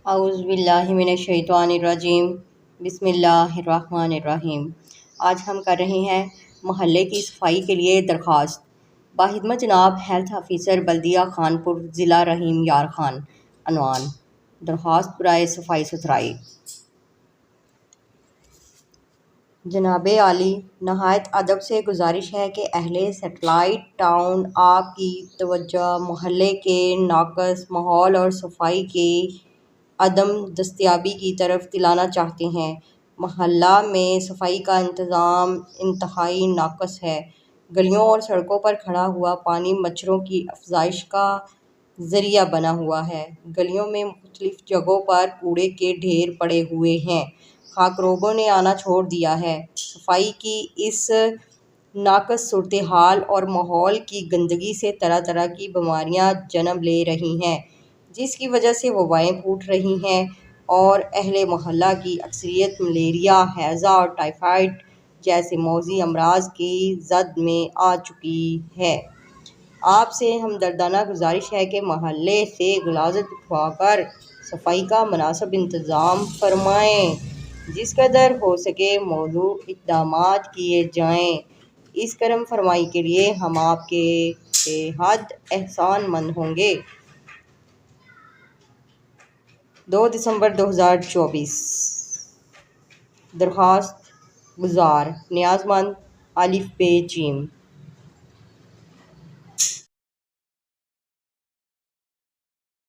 اعوذ باللہ من الشیطان الرجیم بسم اللہ الرحمن الرحیم۔ آج ہم کر رہے ہیں محلے کی صفائی کے لیے درخواست۔ باخدمت جناب ہیلتھ آفیسر بلدیہ خانپور ضلع رحیم یار خان۔ عنوان: درخواست برائے صفائی ستھرائی۔ جناب عالی، نہایت ادب سے گزارش ہے کہ اہل سیٹلائٹ ٹاؤن آپ کی توجہ محلے کے ناقص ماحول اور صفائی کی عدم دستیابی کی طرف دلانا چاہتے ہیں۔ محلہ میں صفائی کا انتظام انتہائی ناقص ہے۔ گلیوں اور سڑکوں پر کھڑا ہوا پانی مچھروں کی افزائش کا ذریعہ بنا ہوا ہے۔ گلیوں میں مختلف جگہوں پر کوڑے کے ڈھیر پڑے ہوئے ہیں۔ خاکروبوں نے آنا چھوڑ دیا ہے۔ صفائی کی اس ناقص صورتحال اور ماحول کی گندگی سے طرح طرح کی بیماریاں جنم لے رہی ہیں، جس کی وجہ سے وبائیں پھوٹ رہی ہیں اور اہل محلہ کی اکثریت ملیریا، ہیضہ اور ٹائیفائڈ جیسے موذی امراض کی زد میں آ چکی ہے۔ آپ سے ہمدردانہ گزارش ہے کہ محلے سے غلاظت اٹھوا کر صفائی کا مناسب انتظام فرمائیں۔ جس قدر ہو سکے موزوں اقدامات کیے جائیں۔ اس کرم فرمائی کے لیے ہم آپ کے بے حد احسان مند ہوں گے۔ 2 دسمبر 2024۔ درخواست گزار نیاز مند ا ب ج